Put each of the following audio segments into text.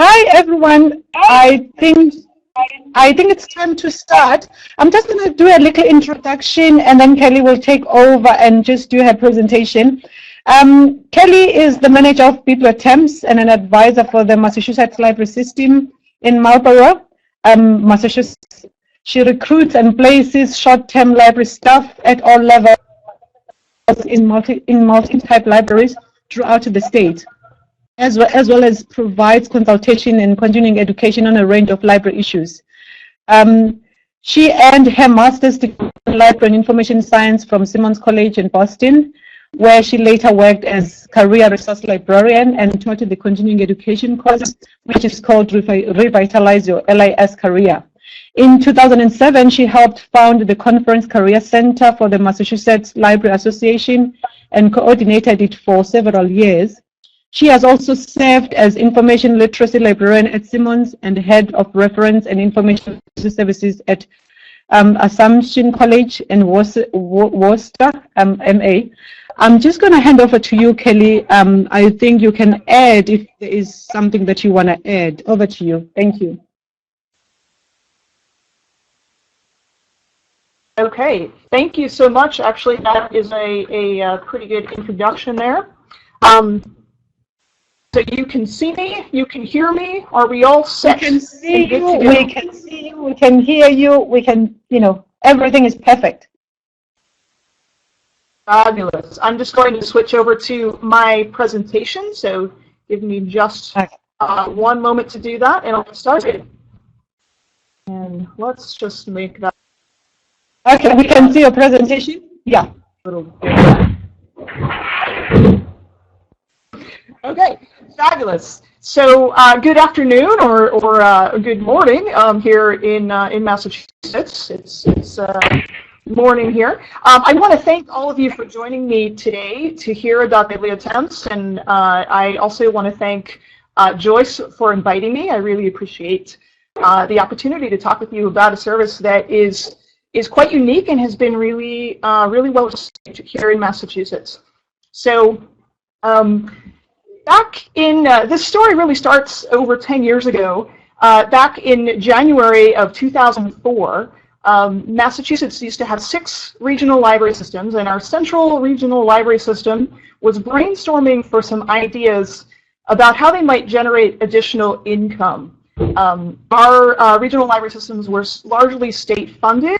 Hi everyone. I think it's time to start. I'm just going to do a little introduction, and then Kelly will take over and just do her presentation. Kelly is the manager of BiblioTemp and an advisor for the Massachusetts library system in Marlborough, Massachusetts. She recruits and places short-term library staff at all levels in multi-type libraries throughout the state, as well as provides consultation and continuing education on a range of library issues. She earned her master's degree in library and information science from Simmons College in Boston, where she later worked as career resource librarian and taught the continuing education course, which is called Revitalize Your LIS Career. In 2007, she helped found the Conference Career Center for the Massachusetts Library Association and coordinated it for several years. She has also served as information literacy librarian at Simmons and head of reference and information services at Assumption College in Worcester, MA. I'm just going to hand over to you, Kelly. I think you can add if there is something that you want to add. Over to you. Thank you. Okay, thank you so much. Actually, that is a pretty good introduction there. So you can see me, you can hear me. Are we all set? We can see you, we can see you, we can hear you, we can, everything is perfect. Fabulous. I'm just going to switch over to my presentation, so give me just one moment to do that, and I'll get started. And let's just make that. Okay, we can see your presentation. Yeah. Okay, fabulous. So good afternoon or good morning here in Massachusetts. It's morning here. I want to thank all of you for joining me today to hear about BiblioTemp, and I also want to thank Joyce for inviting me. I really appreciate the opportunity to talk with you about a service that is quite unique and has been really well received here in Massachusetts. So back in, this story really starts over 10 years ago. Back in January of 2004, Massachusetts used to have 6 regional library systems, and our central regional library system was brainstorming for some ideas about how they might generate additional income. Our regional library systems were largely state-funded.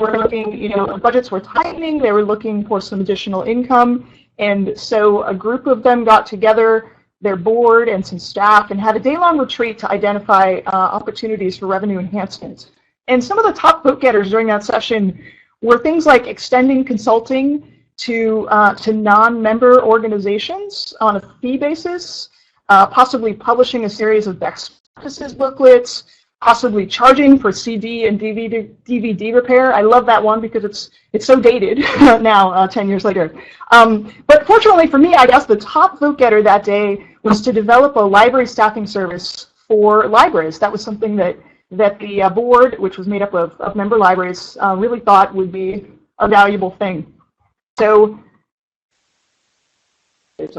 We're looking, budgets were tightening, they were looking for some additional income, and so a group of them got together, their board and some staff, and had a day-long retreat to identify opportunities for revenue enhancement. And some of the top vote getters during that session were things like extending consulting to non-member organizations on a fee basis, possibly publishing a series of best practices booklets, possibly charging for CD and DVD repair. I love that one because it's so dated now, 10 years later. But fortunately for me, I guess the top vote getter that day was to develop a library staffing service for libraries. That was something that the board, which was made up of member libraries, really thought would be a valuable thing. So there's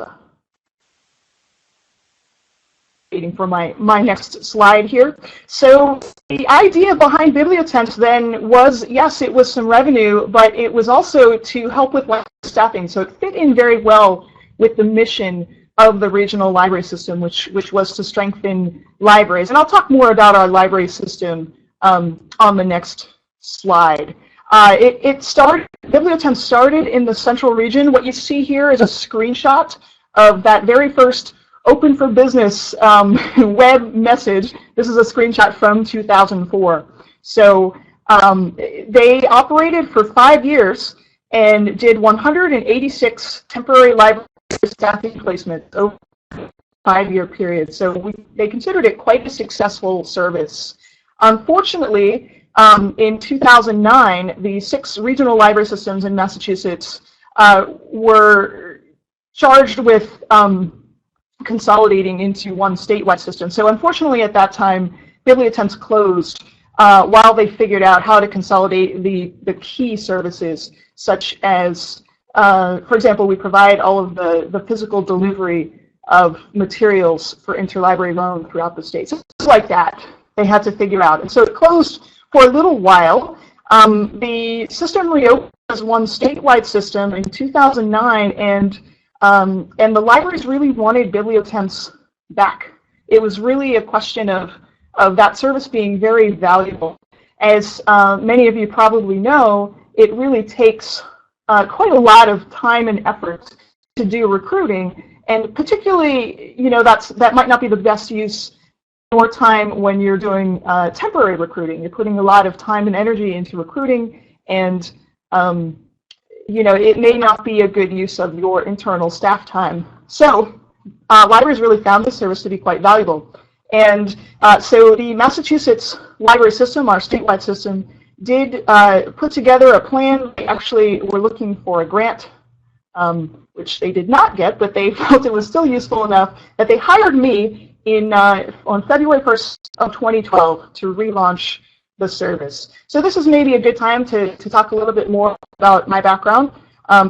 waiting for my next slide here. So the idea behind BiblioTemp then was, yes, it was some revenue, but it was also to help with staffing. So it fit in very well with the mission of the regional library system, which was to strengthen libraries. And I'll talk more about our library system on the next slide. BiblioTemp started in the central region. What you see here is a screenshot of that very first Open for Business web message. This is a screenshot from 2004. So they operated for 5 years and did 186 temporary library staffing placements over a 5-year period. So they considered it quite a successful service. Unfortunately, in 2009, the 6 regional library systems in Massachusetts were charged with consolidating into one statewide system. So unfortunately at that time, BiblioTemp closed while they figured out how to consolidate the key services, such as, for example, we provide all of the physical delivery of materials for interlibrary loan throughout the state. So it's like that they had to figure out. And so it closed for a little while. The system reopened as one statewide system in 2009, and the libraries really wanted BiblioTemps back. It was really a question of that service being very valuable. As many of you probably know, it really takes quite a lot of time and effort to do recruiting, and particularly, that might not be the best use more time when you're doing temporary recruiting. You're putting a lot of time and energy into recruiting, and it may not be a good use of your internal staff time. So libraries really found this service to be quite valuable. And so the Massachusetts library system, our statewide system, did put together a plan. They actually were looking for a grant, which they did not get, but they felt it was still useful enough that they hired me on February 1st of 2012 to relaunch the service. So this is maybe a good time to talk a little bit more about my background.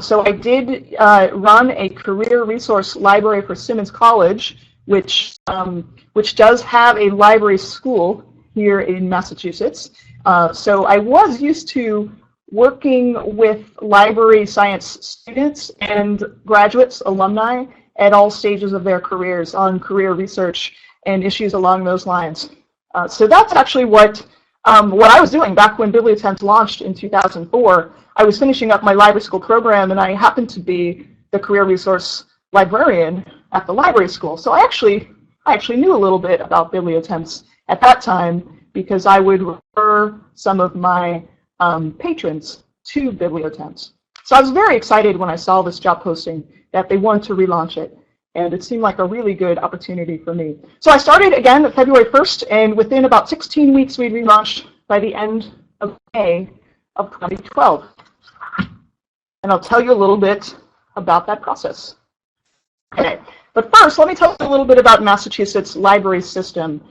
So I did run a career resource library for Simmons College, which does have a library school here in Massachusetts. So I was used to working with library science students and graduates, alumni, at all stages of their careers on career research and issues along those lines. So that's actually what I was doing back when BiblioTemp launched in 2004. I was finishing up my library school program, and I happened to be the career resource librarian at the library school. So I actually knew a little bit about BiblioTemps at that time, because I would refer some of my patrons to BiblioTemps. So I was very excited when I saw this job posting that they wanted to relaunch it, and it seemed like a really good opportunity for me. So I started again February 1st, and within about 16 weeks we relaunched by the end of May of 2012. And I'll tell you a little bit about that process. Okay, but first let me tell you a little bit about Massachusetts library system.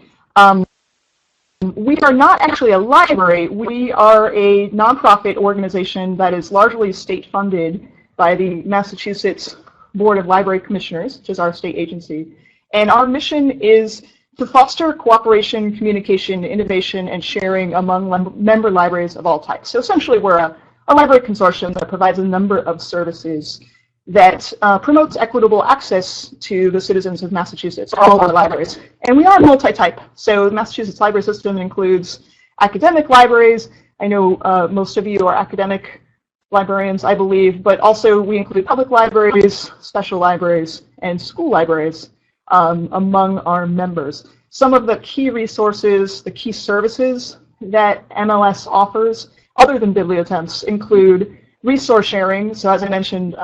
We are not actually a library. We are a nonprofit organization that is largely state-funded by the Massachusetts Board of Library Commissioners, which is our state agency. And our mission is to foster cooperation, communication, innovation, and sharing among member libraries of all types. So essentially, we're a library consortium that provides a number of services that promotes equitable access to the citizens of Massachusetts, all of our libraries. And we are multi-type. So the Massachusetts library system includes academic libraries. I know most of you are academic librarians, I believe, but also we include public libraries, special libraries, and school libraries among our members. Some of the key resources, the key services that MLS offers, other than BiblioTemps, include resource sharing. So as I mentioned,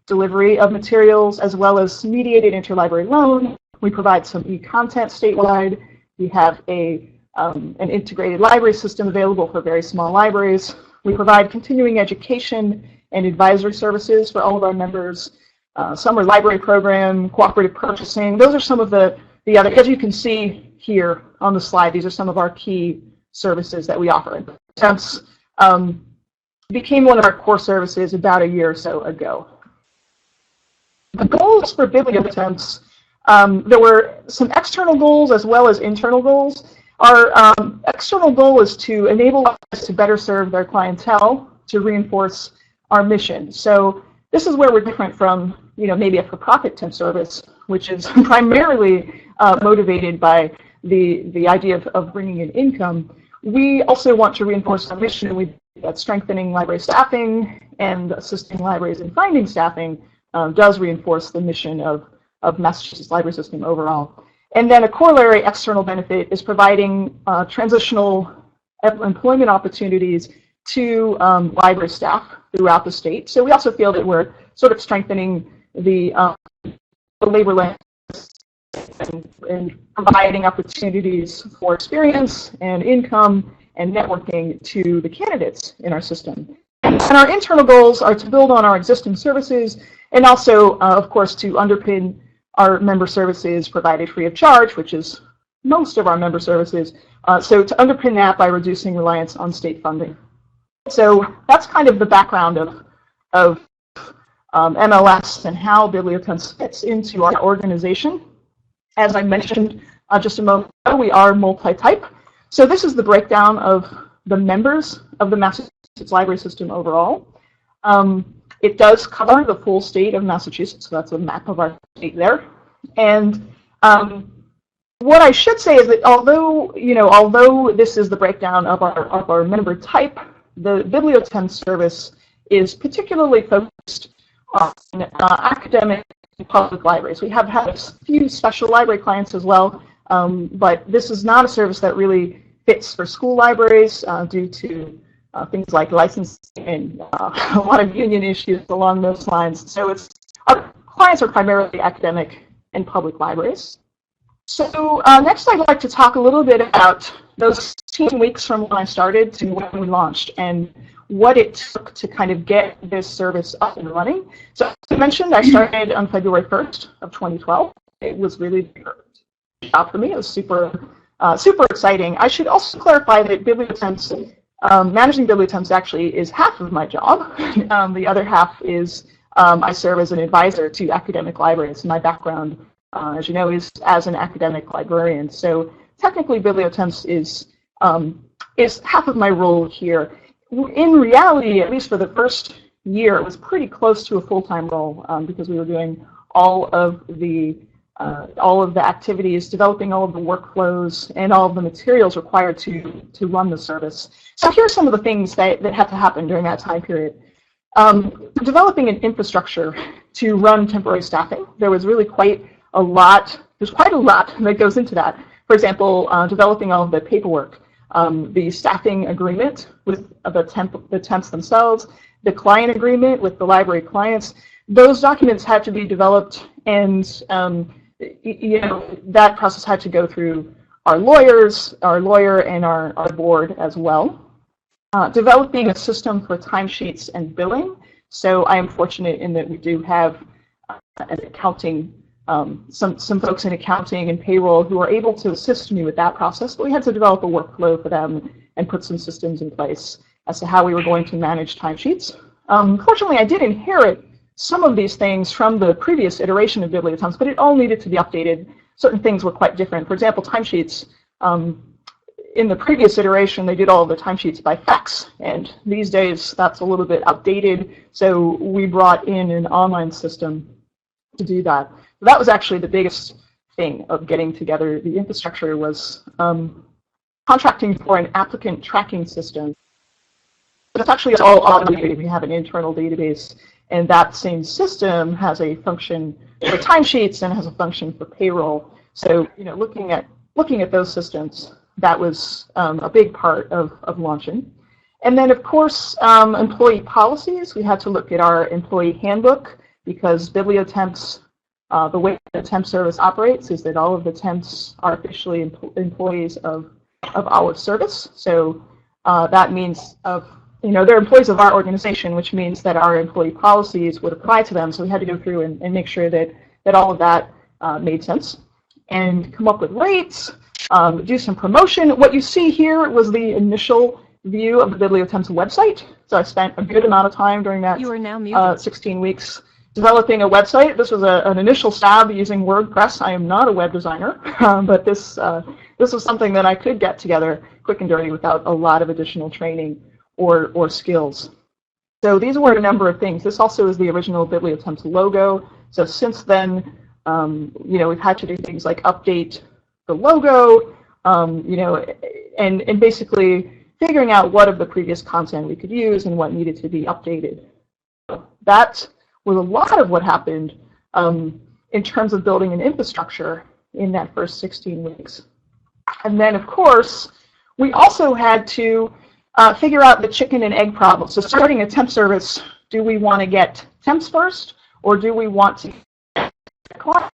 delivery of materials, as well as mediated interlibrary loan. We provide some e-content statewide. We have an integrated library system available for very small libraries. We provide continuing education and advisory services for all of our members. Summer library program, cooperative purchasing. Those are some of the other, as you can see here on the slide, these are some of our key services that we offer. Temps became one of our core services about a year or so ago. The goals for BiblioTemps, there were some external goals as well as internal goals. Our external goal is to enable us to better serve their clientele, to reinforce our mission. So this is where we're different from, maybe a for-profit temp service, which is primarily motivated by the idea of bringing in income. We also want to reinforce our mission that strengthening library staffing and assisting libraries in finding staffing does reinforce the mission of Massachusetts library system overall. And then a corollary external benefit is providing transitional employment opportunities to library staff throughout the state. So we also feel that we're sort of strengthening the labor landscape and providing opportunities for experience and income and networking to the candidates in our system. And our internal goals are to build on our existing services and also, of course, to underpin our member services provided free of charge, which is most of our member services. So to underpin that by reducing reliance on state funding. So that's kind of the background of MLS and how BiblioTemp fits into our organization. As I mentioned just a moment ago, we are multi-type. So this is the breakdown of the members of the Massachusetts library system overall. It does cover the full state of Massachusetts, so that's a map of our state there. And what I should say is that although this is the breakdown of our member type, the BiblioTemp service is particularly focused on academic and public libraries. We have had a few special library clients as well, but this is not a service that really fits for school libraries due to things like licensing and a lot of union issues along those lines. So our clients are primarily academic and public libraries. So next I'd like to talk a little bit about those 16 weeks from when I started to when we launched and what it took to kind of get this service up and running. So as I mentioned, I started on February 1st of 2012. It was really the perfect job for me. It was super exciting. I should also clarify that managing BiblioTemps actually is half of my job. The other half is I serve as an advisor to academic libraries. My background, as you know, is as an academic librarian. So technically, BiblioTemps is half of my role here. In reality, at least for the first year, it was pretty close to a full-time role because we were doing all of the activities, developing all of the workflows, and all of the materials required to run the service. So here are some of the things that had to happen during that time period. Developing an infrastructure to run temporary staffing. There was really quite a lot. There's quite a lot that goes into that. For example, developing all of the paperwork, the staffing agreement with the temps themselves, the client agreement with the library clients. Those documents had to be developed, and that process had to go through our lawyer, and our board as well. Developing a system for timesheets and billing. So I am fortunate in that we do have an accounting, some folks in accounting and payroll who are able to assist me with that process, but we had to develop a workflow for them and put some systems in place as to how we were going to manage timesheets. Fortunately, I did inherit some of these things from the previous iteration of BiblioTemps, but it all needed to be updated. Certain things were quite different. For example, timesheets. In the previous iteration, they did all of the timesheets by fax, and these days that's a little bit outdated, so we brought in an online system to do that. That was actually the biggest thing of getting together. The infrastructure was contracting for an applicant tracking system. But it's actually all automated. We have an internal database, and that same system has a function for timesheets and has a function for payroll. So, looking at those systems, that was a big part of launching. And then, of course, employee policies. We had to look at our employee handbook because BiblioTemps, the way the temp service operates is that all of the temps are officially employees of our service. So that means they're employees of our organization, which means that our employee policies would apply to them. So we had to go through and make sure that all of that made sense and come up with rates, do some promotion. What you see here was the initial view of the BiblioTemp's website. So I spent a good amount of time during that 16 weeks developing a website. This was an initial stab using WordPress. I am not a web designer, but this was something that I could get together quick and dirty without a lot of additional training or skills. So these were a number of things. This also is the original BiblioTemp's logo. So since then, we've had to do things like update the logo, and basically figuring out what of the previous content we could use and what needed to be updated. That was a lot of what happened in terms of building an infrastructure in that first 16 weeks. And then, of course, we also had to figure out the chicken and egg problem. So starting a temp service, do we want to get temps first, or do we want to get clients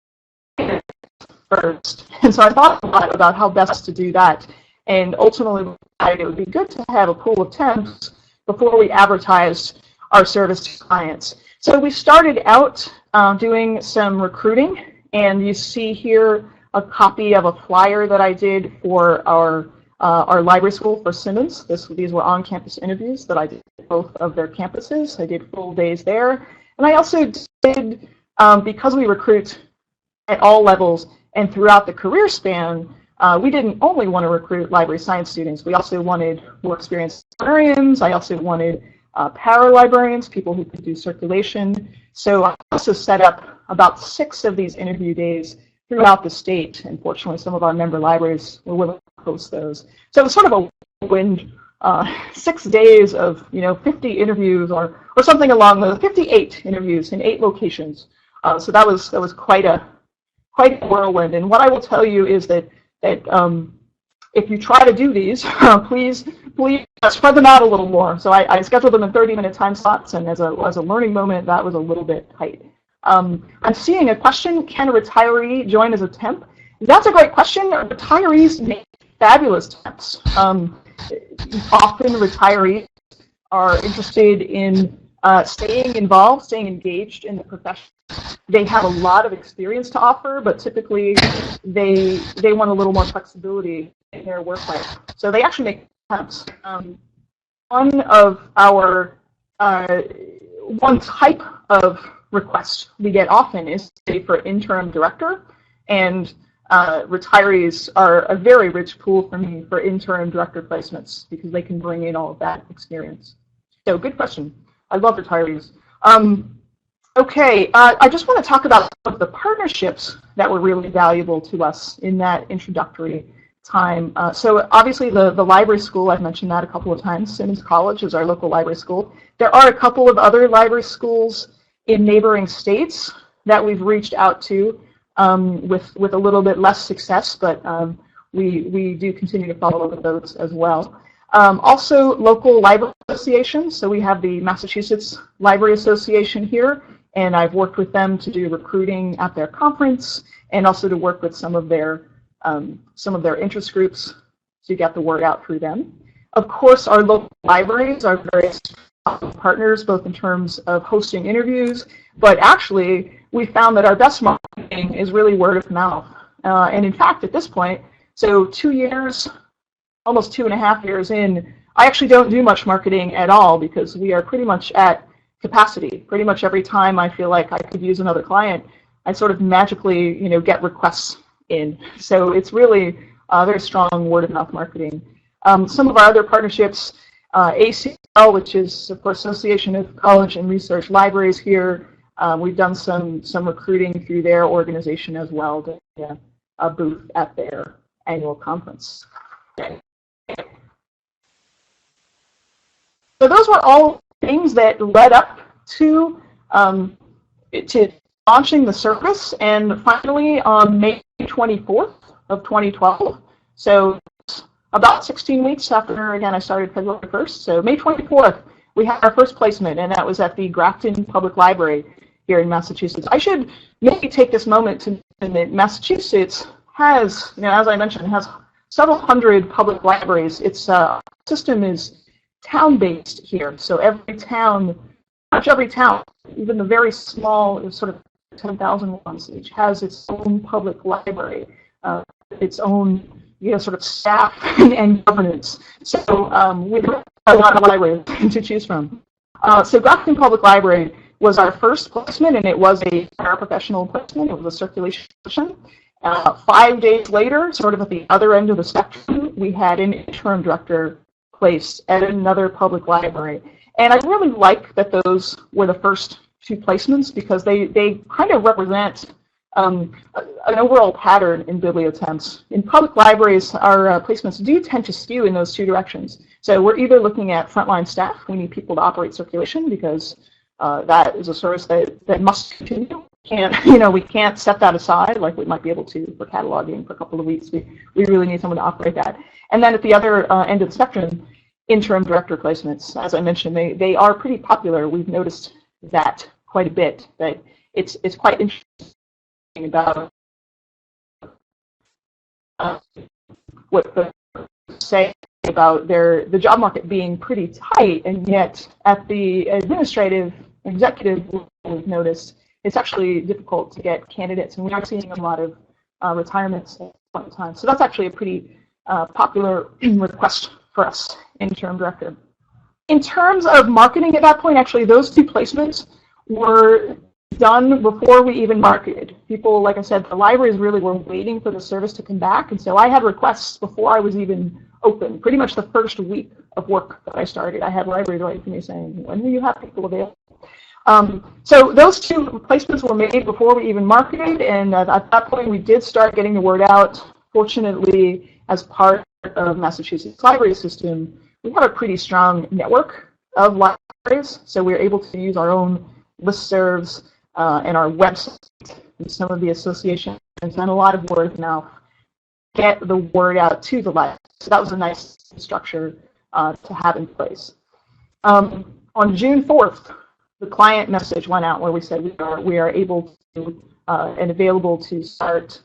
first? And so I thought a lot about how best to do that, and ultimately it would be good to have a pool of temps before we advertised our service to clients. So we started out doing some recruiting, and you see here a copy of a flyer that I did for our library school for Simmons. These were on-campus interviews that I did at both of their campuses. I did full days there. And I also did, because we recruit at all levels and throughout the career span, we didn't only want to recruit library science students. We also wanted more experienced librarians. I also wanted para-librarians, people who could do circulation. So I also set up about 6 of these interview days throughout the state. And fortunately, some of our member libraries were willing to host those. So it was sort of a whirlwind 6 days of 50 interviews or something along the 58 interviews in 8 locations. So that was quite a whirlwind. And what I will tell you is that if you try to do these, please spread them out a little more. So I scheduled them in 30-minute time slots, and as a learning moment, that was a little bit tight. I'm seeing a question: can a retiree join as a temp? That's a great question. Retirees make fabulous temps. Often retirees are interested in staying involved, staying engaged in the profession. They have a lot of experience to offer, but typically they want a little more flexibility in their work life. So they actually make temps. One of our one type of request we get often is for interim director, and retirees are a very rich pool for me for interim director placements because they can bring in all of that experience. So good question. I love retirees. Okay, I just want to talk about some of the partnerships that were really valuable to us in that introductory time. So obviously the library school, I've mentioned that a couple of times. Simmons College is our local library school. There are a couple of other library schools in neighboring states that we've reached out to with a little bit less success, but we do continue to follow up with those as well. Also local library associations. So we have the Massachusetts Library Association here, and I've worked with them to do recruiting at their conference and also to work with some of their interest groups to get the word out through them. Of course, our local libraries are various partners, both in terms of hosting interviews, but actually we found that our best marketing is really word of mouth. And in fact, at this point, so 2 years, almost 2.5 years in, I actually don't do much marketing at all because we are pretty much at capacity. Pretty much every time I feel like I could use another client, I sort of magically, get requests in. So it's really very strong word of mouth marketing. Some of our other partnerships, ACL, which is of course Association of College and Research Libraries here. We've done some recruiting through their organization as well to get a booth at their annual conference. So those were all things that led up to launching the service, and finally on May 24th of 2012, so about 16 weeks after, again, I started February 1st, so May 24th, we had our first placement, and that was at the Grafton Public Library here in Massachusetts. I should maybe take this moment to mention that Massachusetts has, as I mentioned, has several hundred public libraries. Its system is town-based here, so every town, much every town, even the very small, sort of 10,000 ones, each has its own public library, its own sort of staff and governance. So we have a lot of libraries to choose from. So Grafton Public Library was our first placement, and it was a paraprofessional placement. It was a circulation position. 5 days later, sort of at the other end of the spectrum, we had an interim director placed at another public library. And I really like that those were the first 2 placements because they kind of represent an overall pattern in BiblioTemps. In public libraries, our placements do tend to skew in those 2 directions. So we're either looking at frontline staff. We need people to operate circulation because that is a service that must continue. We can't set that aside like we might be able to for cataloging for a couple of weeks. We really need someone to operate that. And then at the other end of the spectrum, interim director placements. As I mentioned, they are pretty popular. We've noticed that quite a bit. That it's quite interesting about what they say about the job market being pretty tight, and yet at the administrative, executive level, we've noticed it's actually difficult to get candidates, and we are seeing a lot of retirements at one time. So that's actually a pretty popular request for us, interim director. In terms of marketing at that point, actually those 2 placements were done before we even marketed. People, like I said, the libraries really were waiting for the service to come back, and so I had requests before I was even open. Pretty much the first week of work that I started, I had libraries writing to me saying, when do you have people available? So those two placements were made before we even marketed, and at that point we did start getting the word out. Fortunately, as part of Massachusetts library system, we have a pretty strong network of libraries, so we were able to use our own listservs and our website and some of the associations and a lot of word of mouth get the word out to the library. So that was a nice structure to have in place. On June 4th, the client message went out where we said we are able to and available to start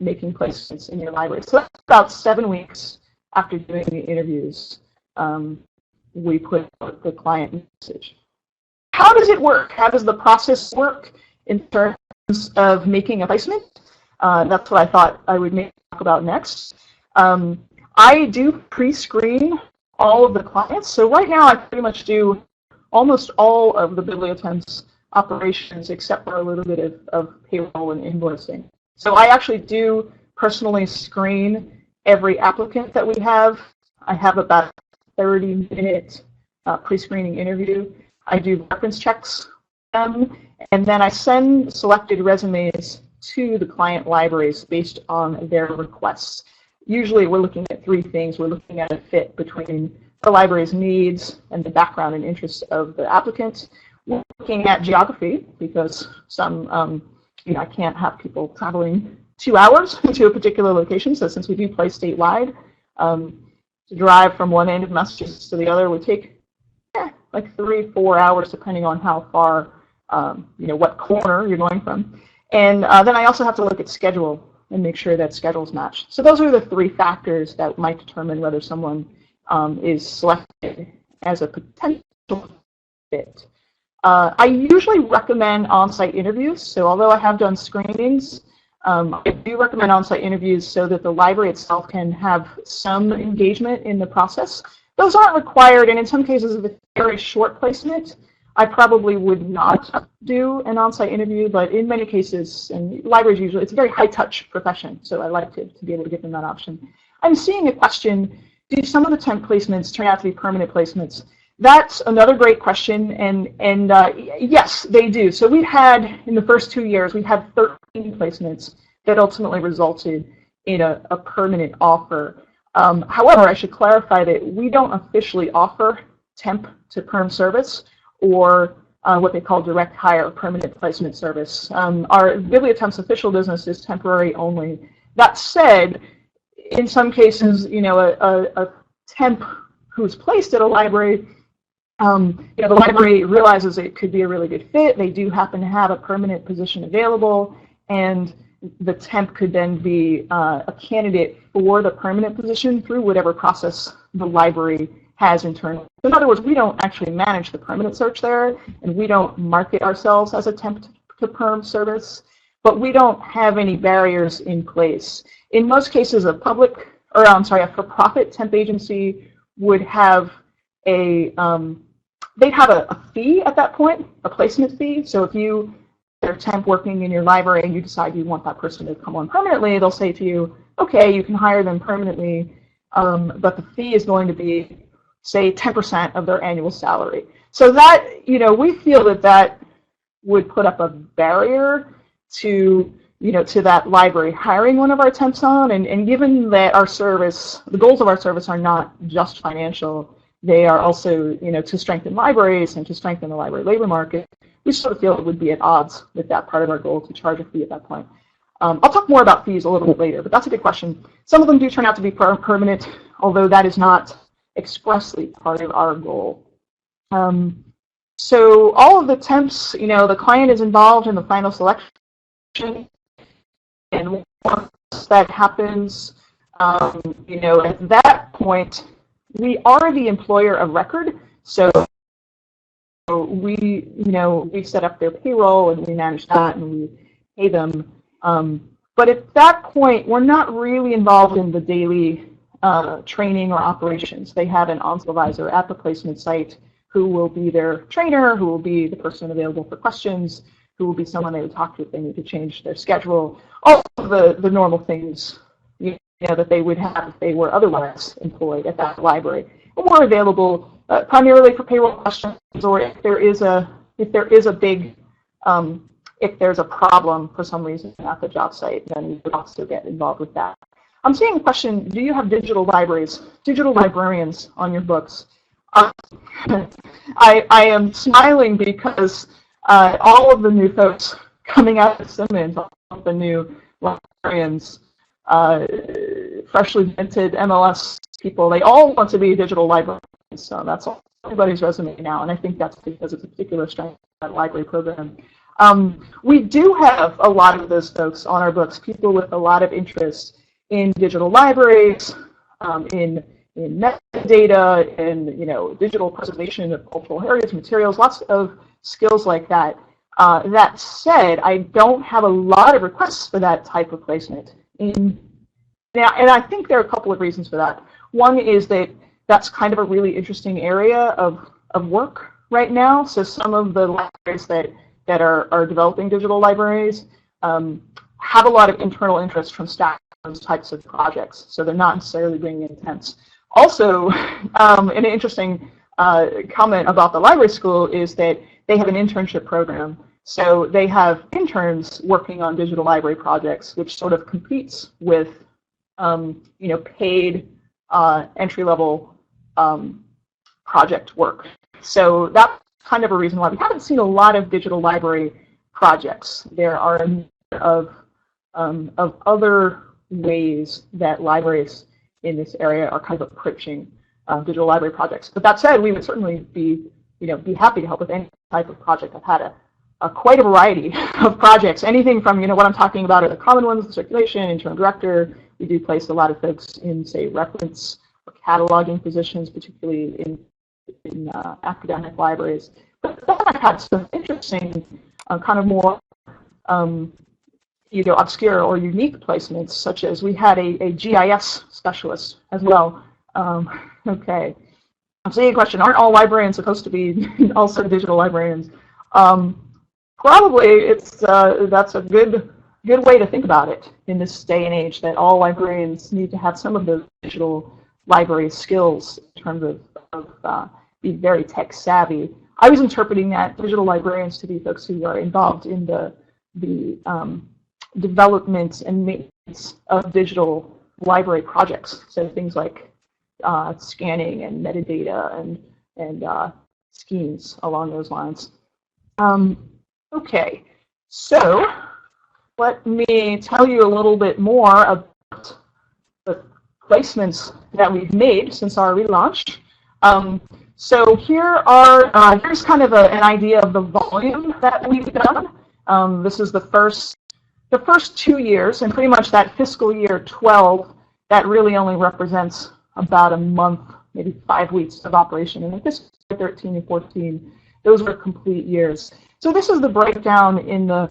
making placements in your library. So that's about 7 weeks after doing the interviews. We put out the client message. How does it work? How does the process work in terms of making a placement? That's what I thought I would talk about next. I do pre-screen all of the clients. So right now I pretty much do almost all of the BiblioTemp's operations except for a little bit of payroll and invoicing. So I actually do personally screen every applicant that we have. I have about a 30-minute pre-screening interview. I do reference checks, and then I send selected resumes to the client libraries based on their requests. Usually we're looking at 3 things. We're looking at a fit between the library's needs and the background and interests of the applicant. We're looking at geography because some, I can't have people traveling 2 hours to a particular location. So since we do play statewide, to drive from one end of Massachusetts to the other would take like 3-4 hours depending on how far, what corner you're going from. And then I also have to look at schedule and make sure that schedules match. So those are the 3 factors that might determine whether someone is selected as a potential fit. I usually recommend on-site interviews. So although I have done screenings, I do recommend on-site interviews so that the library itself can have some engagement in the process. Those aren't required, and in some cases, if it's a very short placement, I probably would not do an on-site interview, but in many cases, and libraries usually, it's a very high-touch profession, so I like to be able to give them that option. I'm seeing a question, do some of the temp placements turn out to be permanent placements? That's another great question, and yes, they do. So we've had, in the first 2 years, we've had 13 placements that ultimately resulted in a permanent offer. However, I should clarify that we don't officially offer temp to perm service or what they call direct hire permanent placement service. Our BiblioTemp's official business is temporary only. That said, in some cases, a temp who's placed at a library, the library realizes it could be a really good fit. They do happen to have a permanent position available, and the temp could then be a candidate for the permanent position through whatever process the library has internally. In other words, we don't actually manage the permanent search there, and we don't market ourselves as a temp to perm service, but we don't have any barriers in place. In most cases, a for-profit temp agency would have they'd have a fee at that point, a placement fee. So if they're temp working in your library and you decide you want that person to come on permanently, they'll say to you, okay, you can hire them permanently, but the fee is going to be, say, 10% of their annual salary. So that, we feel that would put up a barrier to that library hiring one of our temps on, and given that our service, the goals of our service are not just financial, they are also, to strengthen libraries and to strengthen the library labor market, we sort of feel it would be at odds with that part of our goal to charge a fee at that point. I'll talk more about fees a little bit later, but that's a good question. Some of them do turn out to be permanent, although that is not expressly part of our goal. So all of the temps, the client is involved in the final selection, and once that happens, at that point, we are the employer of record. So we set up their payroll and we manage that and we pay them. But at that point, we're not really involved in the daily training or operations. They have an on-supervisor at the placement site who will be their trainer, who will be the person available for questions, who will be someone they would talk to if they need to change their schedule, all of the normal things that they would have if they were otherwise employed at that library. And we're available primarily for payroll questions, or if there's a problem for some reason at the job site, then we would also get involved with that. I'm seeing a question, do you have digital libraries, digital librarians on your books? I am smiling because all of the new folks coming out of Simmons, all of the new librarians, freshly minted MLS people, they all want to be digital librarians. So that's all everybody's resume now, and I think that's because it's a particular strength of that library program. We do have a lot of those folks on our books, people with a lot of interest in digital libraries, in metadata, and digital preservation of cultural heritage materials, lots of skills like that. That said, I don't have a lot of requests for that type of placement. And I think there are a couple of reasons for that. One is that that's kind of a really interesting area of work right now. So some of the libraries that are developing digital libraries have a lot of internal interest from staff on those types of projects. So they're not necessarily being intense. Also, an interesting comment about the library school is that they have an internship program. So they have interns working on digital library projects, which sort of competes with paid entry-level project work. So that's kind of a reason why we haven't seen a lot of digital library projects. There are a number of other ways that libraries in this area are kind of approaching digital library projects. But that said, we would certainly be happy to help with any type of project. I've had quite a variety of projects. Anything from what I'm talking about are the common ones: the circulation, interim director. We do place a lot of folks in, say, reference or cataloging positions, particularly in academic libraries. But then I've had some interesting, kind of more either obscure or unique placements, such as we had a GIS specialist as well. Okay, I'm seeing a question: aren't all librarians supposed to be also digital librarians? Probably that's a good way to think about it in this day and age, that all librarians need to have some of those digital library skills in terms of being very tech savvy. I was interpreting that digital librarians to be folks who are involved in the development and maintenance of digital library projects. So things like scanning and metadata and schemes along those lines. Okay, so let me tell you a little bit more about the placements that we've made since our relaunch. So here's kind of an idea of the volume that we've done. This is the first 2 years, and pretty much that fiscal year 12, that really only represents about a month, maybe 5 weeks of operation. And in fiscal year 13 and 14, those were complete years. So this is the breakdown in the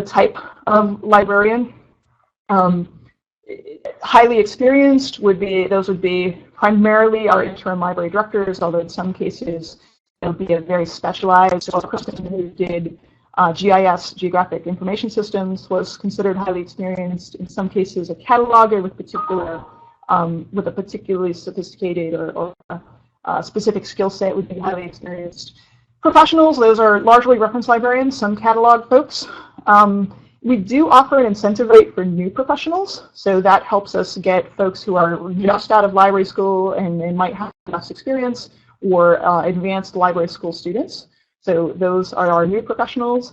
type of librarian. Highly experienced would be primarily our interim library directors, although in some cases it would be a very specialized. So a person who did GIS, Geographic Information Systems, was considered highly experienced. In some cases, a cataloger with a particularly sophisticated or specific skill set would be highly experienced. Professionals, those are largely reference librarians, some catalog folks. We do offer an incentive rate for new professionals, so that helps us get folks who are just out of library school and they might have less experience, or advanced library school students. So those are our new professionals.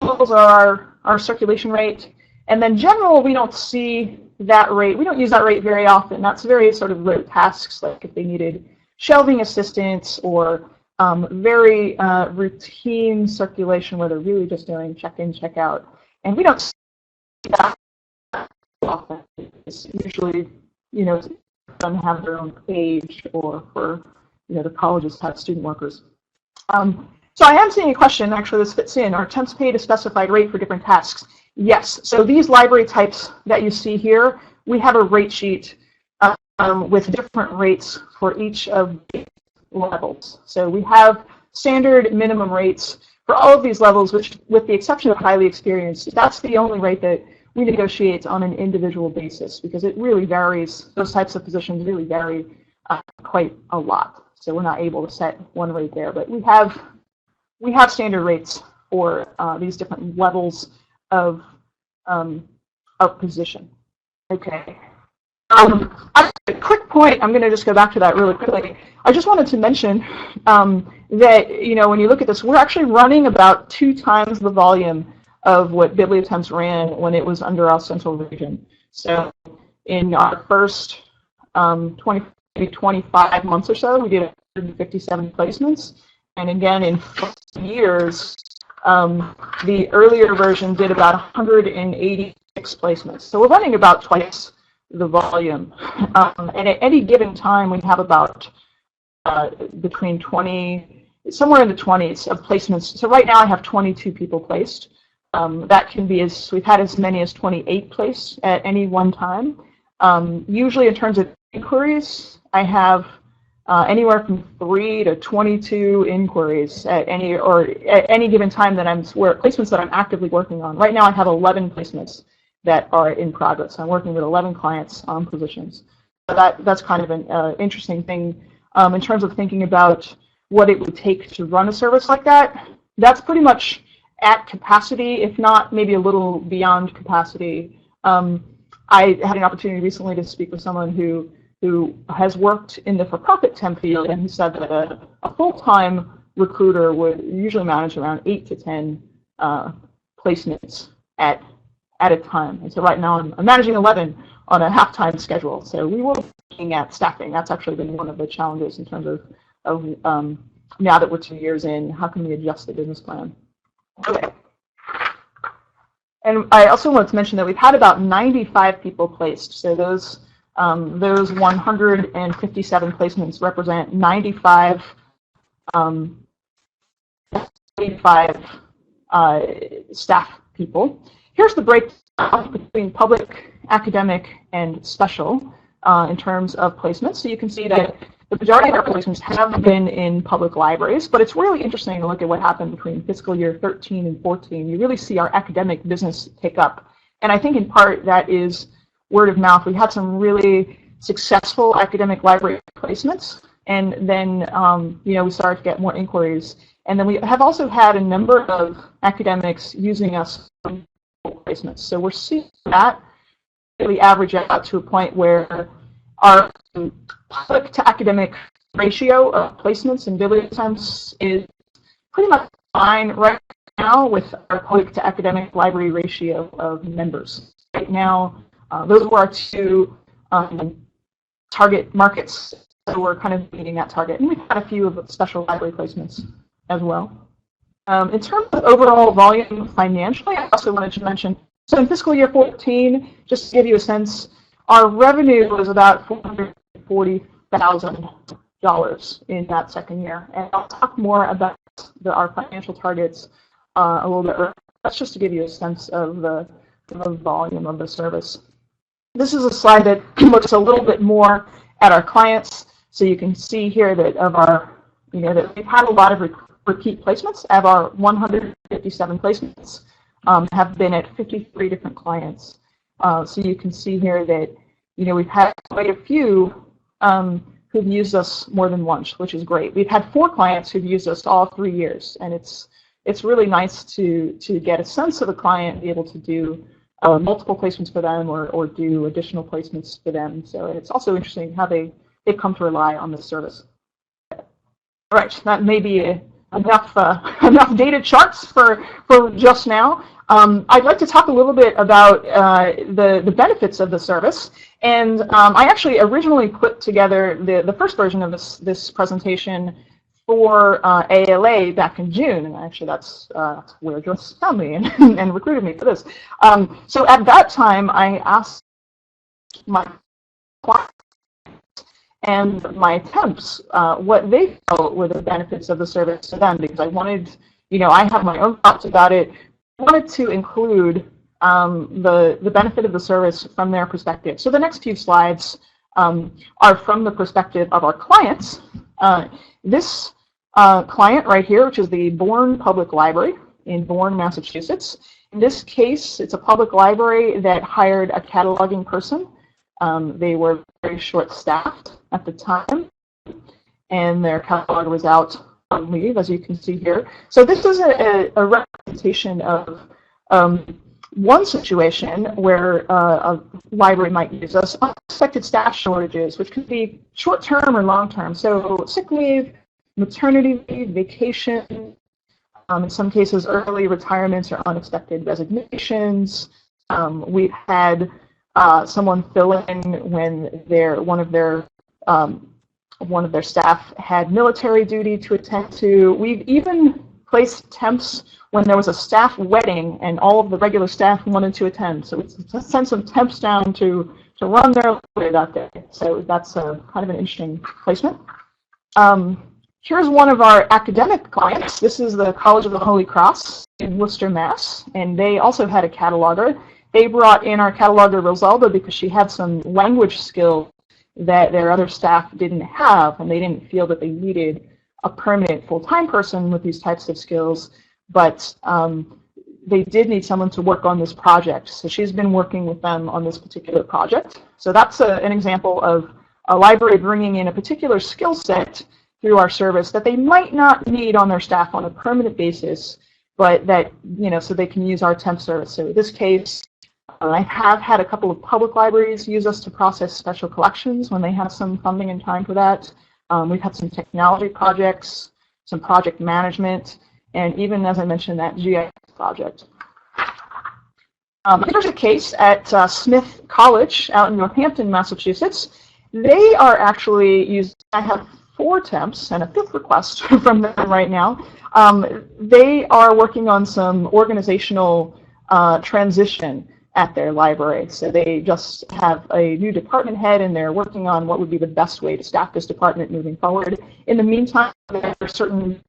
Those are our circulation rate. And then general, we don't see that rate. We don't use that rate very often. That's very sort of rote tasks, like if they needed shelving assistance or very routine circulation where they're really just doing check-in, check-out. And we don't see that often. It's usually, them have their own page, or for, the colleges have student workers. So I am seeing a question, actually this fits in. Are temps paid a specified rate for different tasks? Yes, so these library types that you see here, we have a rate sheet with different rates for each of levels. So we have standard minimum rates for all of these levels, which, with the exception of highly experienced, that's the only rate that we negotiate on an individual basis, because it really varies. Those types of positions really vary quite a lot. So we're not able to set one rate there, but we have standard rates for these different levels of position. Okay. A quick point, I'm going to just go back to that really quickly. I just wanted to mention that, when you look at this, we're actually running about 2 times the volume of what BiblioTemps ran when it was under our central region. So in our first 25 months or so, we did 157 placements. And again, in 4 years, the earlier version did about 186 placements. So we're running about twice the volume. And at any given time, we have about between 20, somewhere in the 20s of placements. So right now I have 22 people placed. That can be we've had as many as 28 placed at any one time. Usually in terms of inquiries, I have anywhere from 3 to 22 inquiries at any given time that placements that I'm actively working on. Right now I have 11 placements that are in progress. I'm working with 11 clients on positions. So that's kind of an interesting thing in terms of thinking about what it would take to run a service like that. That's pretty much at capacity, if not maybe a little beyond capacity. I had an opportunity recently to speak with someone who has worked in the for-profit temp field, and he said that a full-time recruiter would usually manage around 8 to 10 placements at a time. And so right now I'm managing 11 on a half-time schedule. So we were looking at staffing. That's actually been one of the challenges in terms of now that we're 2 years in, how can we adjust the business plan? Okay. And I also wanted to mention that we've had about 95 people placed. So those 157 placements represent 95 staff people. Here's the breakdown between public, academic, and special in terms of placements. So you can see that the majority of our placements have been in public libraries, but it's really interesting to look at what happened between fiscal year 13 and 14. You really see our academic business pick up. And I think in part that is word of mouth. We had some really successful academic library placements, and then we started to get more inquiries. And then we have also had a number of academics using us for placements. So we're seeing that really average out to a point where our public to academic ratio of placements in BiblioTemps is pretty much fine right now with our public to academic library ratio of members. Right now, those were our 2 target markets, so we're kind of meeting that target. And we've had a few of special library placements as well. In terms of overall volume financially, I also wanted to mention, so in fiscal year 14, just to give you a sense, our revenue was about $440,000 in that second year. And I'll talk more about our financial targets a little bit earlier. That's just to give you a sense of the volume of the service. This is a slide that looks a little bit more at our clients. So you can see here that that we've had a lot of repeat placements. Of our 157 placements have been at 53 different clients. So you can see here that we've had quite a few who've used us more than once, which is great. We've had 4 clients who've used us all 3 years, and it's really nice to get a sense of a client, be able to do multiple placements for them or do additional placements for them. So it's also interesting how they've come to rely on this service. All right, that may be enough data charts for just now. I'd like to talk a little bit about the benefits of the service. And I actually originally put together the first version of this presentation for ALA back in June, and actually that's where Joyce found me and recruited me for this. So at that time, I asked my clients and my temps what they felt were the benefits of the service to them, because I wanted, I have my own thoughts about it. I wanted to include the benefit of the service from their perspective. So the next few slides are from the perspective of our clients, This client right here, which is the Bourne Public Library in Bourne, Massachusetts. In this case, it's a public library that hired a cataloging person. They were very short-staffed at the time, and their cataloger was out on leave, as you can see here. So this is a representation of one situation where a library might use us, unexpected staff shortages, which could be short-term or long-term. So sick leave, maternity leave, vacation, in some cases early retirements or unexpected resignations. We've had someone fill in when one of their staff had military duty to attend to. We've even placed temps when there was a staff wedding and all of the regular staff wanted to attend. So we sent some temps down to run their library that day. So that's kind of an interesting placement. Here's one of our academic clients. This is the College of the Holy Cross in Worcester, Mass. And they also had a cataloger. They brought in our cataloger, Rosalba, because she had some language skills that their other staff didn't have, and they didn't feel that they needed a permanent full-time person with these types of skills, but they did need someone to work on this project. So she's been working with them on this particular project. So that's an example of a library bringing in a particular skill set through our service that they might not need on their staff on a permanent basis, but that, so they can use our temp service. So in this case, I have had a couple of public libraries use us to process special collections when they have some funding and time for that. We've had some technology projects, some project management, and even, as I mentioned, that GIS project. Here's a case at Smith College out in Northampton, Massachusetts. They are actually using, I have 4 temps and a 5th request from them right now. They are working on some organizational transition at their library. So they just have a new department head and they're working on what would be the best way to staff this department moving forward. In the meantime, there are certain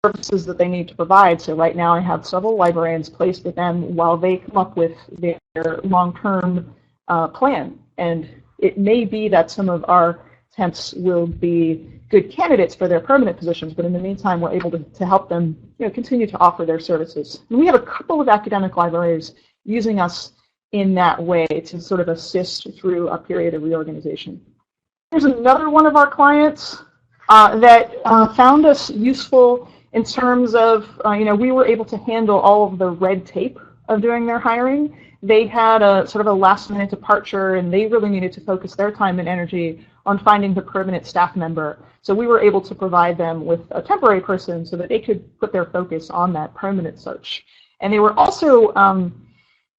services that they need to provide. So right now I have several librarians placed with them while they come up with their long-term plan. And it may be that some of our temps will be good candidates for their permanent positions, but in the meantime we're able to help them continue to offer their services. And we have a couple of academic libraries using us in that way to sort of assist through a period of reorganization. Here's another one of our clients that found us useful in terms of, we were able to handle all of the red tape of doing their hiring. They had a sort of a last minute departure and they really needed to focus their time and energy on finding the permanent staff member. So we were able to provide them with a temporary person so that they could put their focus on that permanent search. And they were also,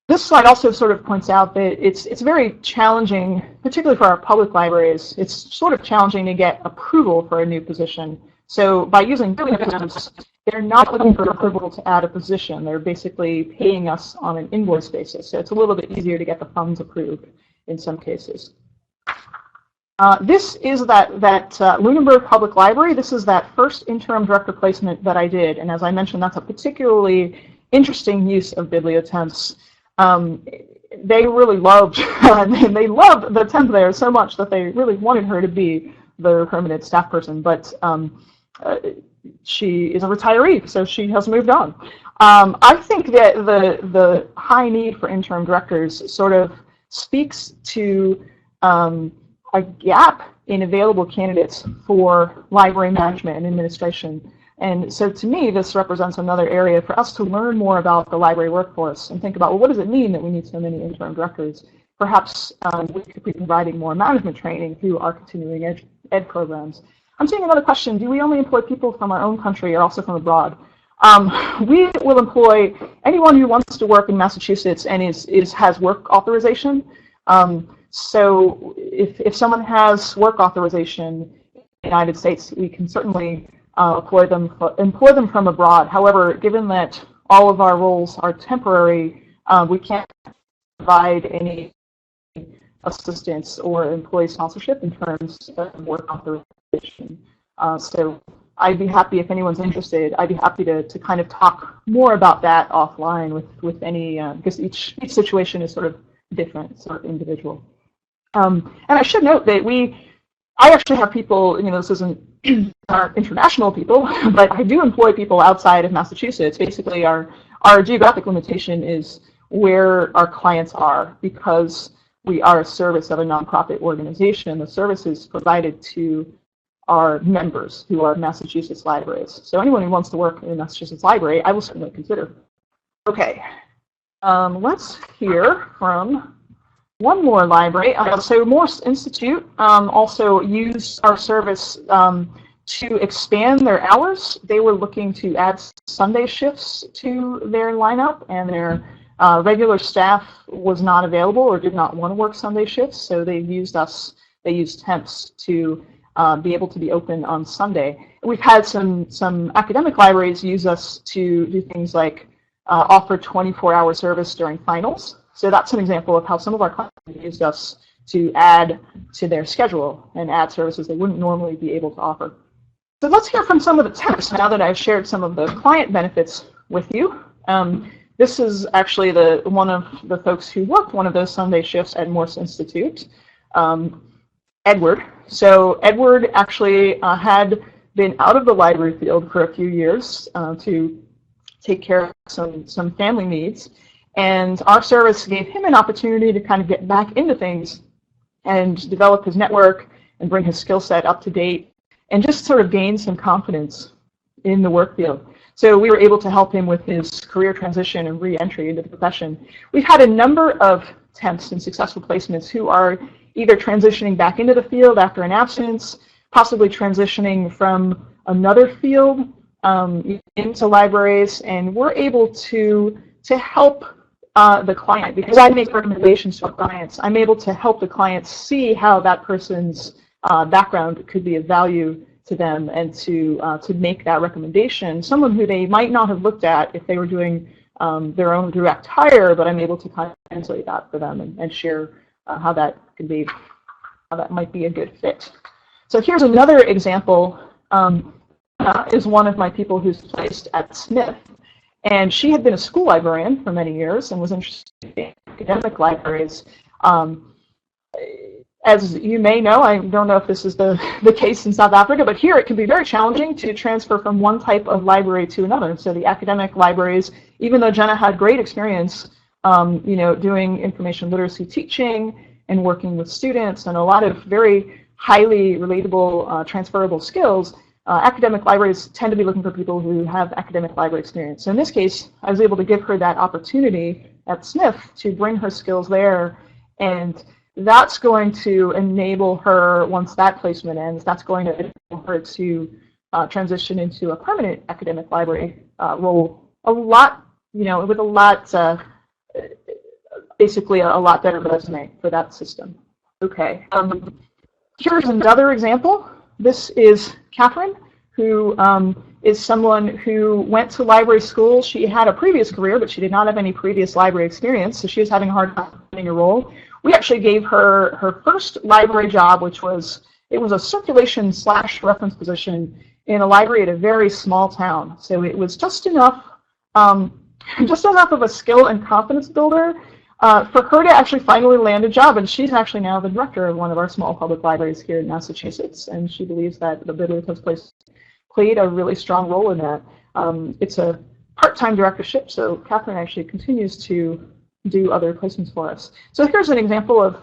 this slide also sort of points out that it's very challenging, particularly for our public libraries, it's sort of challenging to get approval for a new position. So by using BiblioTemp, they're not looking for approval to add a position. They're basically paying us on an invoice basis. So it's a little bit easier to get the funds approved in some cases. This is that Lunenburg Public Library. This is that first interim director placement that I did. And as I mentioned, that's a particularly interesting use of BiblioTemps. They really loved, they loved the temp there so much that they really wanted her to be the permanent staff person, but she is a retiree, so she has moved on. I think that the high need for interim directors sort of speaks to a gap in available candidates for library management and administration. And so to me, this represents another area for us to learn more about the library workforce and think about, well, what does it mean that we need so many interim directors? Perhaps we could be providing more management training through our continuing ed programs. I'm seeing another question. Do we only employ people from our own country or also from abroad? We will employ anyone who wants to work in Massachusetts and has work authorization. So if someone has work authorization in the United States, we can certainly employ them from abroad. However, given that all of our roles are temporary, we can't provide any assistance or employee sponsorship in terms of work authorization. So I'd be happy, if anyone's interested, I'd be happy to kind of talk more about that offline with any, because each situation is sort of different, sort of individual. And I should note that we I actually have people, this isn't our international people, but I do employ people outside of Massachusetts. Basically, our geographic limitation is where our clients are, because we are a service of a nonprofit organization. The service is provided to our members who are Massachusetts libraries. So anyone who wants to work in a Massachusetts library, I will certainly consider. Okay, let's hear from one more library. So Morse Institute also used our service to expand their hours. They were looking to add Sunday shifts to their lineup, and their regular staff was not available or did not want to work Sunday shifts, so they used us. They used temps to be able to be open on Sunday. We've had some academic libraries use us to do things like offer 24-hour service during finals. So that's an example of how some of our clients used us to add to their schedule and add services they wouldn't normally be able to offer. So let's hear from some of the temps now that I've shared some of the client benefits with you. This is actually one of the folks who worked one of those Sunday shifts at Morse Institute, Edward. So Edward actually had been out of the library field for a few years to take care of some family needs. And our service gave him an opportunity to kind of get back into things and develop his network and bring his skill set up to date and just sort of gain some confidence in the work field. So we were able to help him with his career transition and re-entry into the profession. We've had a number of temps and successful placements who are either transitioning back into the field after an absence, possibly transitioning from another field into libraries, and we're able to help the client, because I make recommendations to our clients. I'm able to help the clients see how that person's background could be of value to them, and to make that recommendation. Someone who they might not have looked at if they were doing their own direct hire, but I'm able to kind of translate that for them and share how that might be a good fit. So here's another example. Is one of my people who's placed at Smith. And she had been a school librarian for many years and was interested in academic libraries. As you may know, I don't know if this is the case in South Africa, but here it can be very challenging to transfer from one type of library to another. So the academic libraries, even though Jenna had great experience, doing information literacy teaching and working with students and a lot of very highly relatable, transferable skills, academic libraries tend to be looking for people who have academic library experience. So in this case, I was able to give her that opportunity at Smith to bring her skills there, and that's going to enable her, once that placement ends, that's going to enable her to transition into a permanent academic library role a lot, with a lot, basically a lot better resume for that system. Okay, here's another example. This is Catherine, who is someone who went to library school. She had a previous career, but she did not have any previous library experience, so she was having a hard time finding a role. We actually gave her her first library job, which was a circulation/reference position in a library at a very small town. So it was just enough of a skill and confidence builder for her to actually finally land a job, and she's actually now the director of one of our small public libraries here in Massachusetts, and she believes that the BiblioTemp place played a really strong role in that. It's a part-time directorship, so Catherine actually continues to do other placements for us. So here's an example of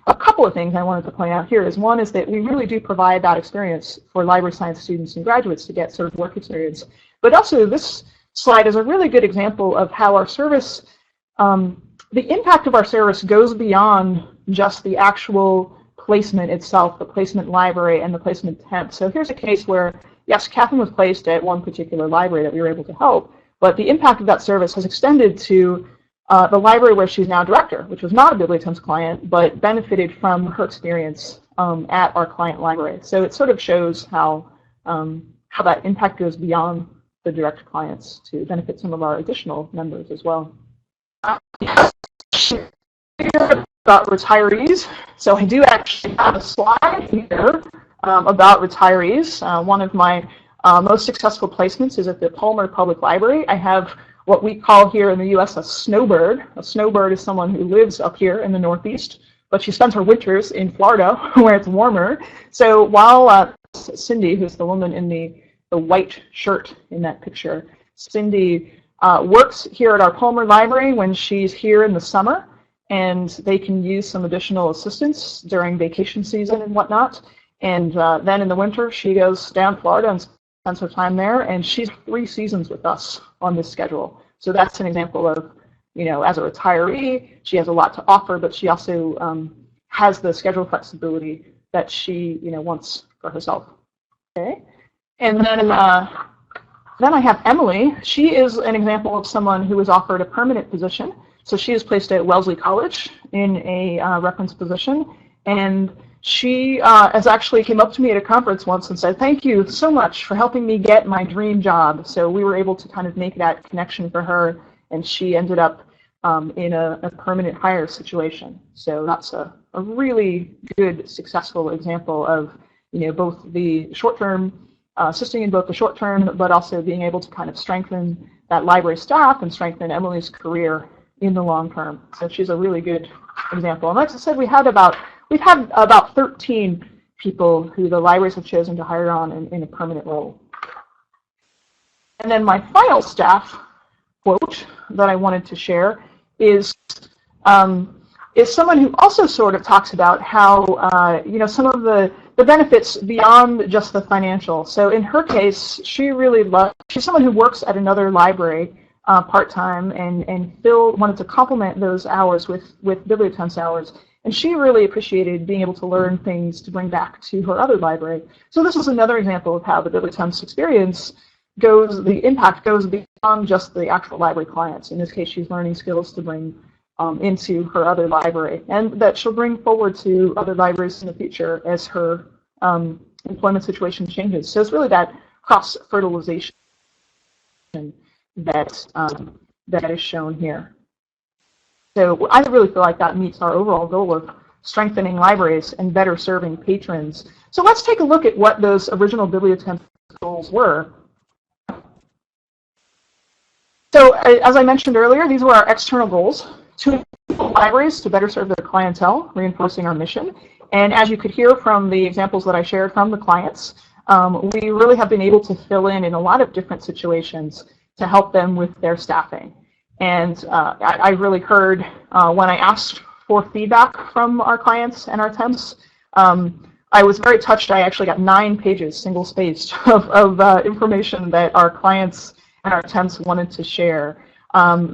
a couple of things I wanted to point out here. One is that we really do provide that experience for library science students and graduates to get sort of work experience, but also this slide is a really good example of how our service, the impact of our service goes beyond just the actual placement itself, the placement library and the placement temp. So here's a case where, yes, Catherine was placed at one particular library that we were able to help, but the impact of that service has extended to the library where she's now director, which was not a BiblioTemp's client, but benefited from her experience at our client library. So it sort of shows how that impact goes beyond the direct clients to benefit some of our additional members as well. About retirees. So I do actually have a slide here about retirees. One of my most successful placements is at the Palmer Public Library. I have what we call here in the U.S. a snowbird. A snowbird is someone who lives up here in the Northeast but she spends her winters in Florida where it's warmer. So while Cindy, who's the woman in the white shirt in that picture, Cindy works here at our Palmer Library when she's here in the summer, and they can use some additional assistance during vacation season and whatnot. And then in the winter, she goes down to Florida and spends her time there, and she's 3 seasons with us on this schedule. So that's an example of, you know, as a retiree, she has a lot to offer, but she also has the schedule flexibility that she, you know, wants for herself. Okay, and then I have Emily. She is an example of someone who was offered a permanent position. So she is placed at Wellesley College in a reference position, and she has actually came up to me at a conference once and said, "Thank you so much for helping me get my dream job." So we were able to kind of make that connection for her, and she ended up in a permanent hire situation. So that's a really good, successful example of, you know, both the short-term, assisting in both the short-term, but also being able to kind of strengthen that library staff and strengthen Emily's career in the long term. So she's a really good example. And like I said, we've had about 13 people who the libraries have chosen to hire on in a permanent role. And then my final staff quote that I wanted to share is someone who also sort of talks about how, you know, some of the benefits beyond just the financial. So in her case, she's someone who works at another library part-time, and Phil wanted to complement those hours with BiblioTemp's hours. And she really appreciated being able to learn things to bring back to her other library. So this is another example of how the BiblioTemp's experience goes, the impact goes beyond just the actual library clients. In this case, she's learning skills to bring into her other library, and that she'll bring forward to other libraries in the future as her employment situation changes. So it's really that cross-fertilization that is shown here. So I really feel like that meets our overall goal of strengthening libraries and better serving patrons. So let's take a look at what those original BiblioTemp goals were. So as I mentioned earlier, these were our external goals: to enable libraries to better serve their clientele, reinforcing our mission. And as you could hear from the examples that I shared from the clients, we really have been able to fill in a lot of different situations to help them with their staffing. And I really heard when I asked for feedback from our clients and our temps, I was very touched. I actually got 9 pages, single-spaced, of information that our clients and our temps wanted to share.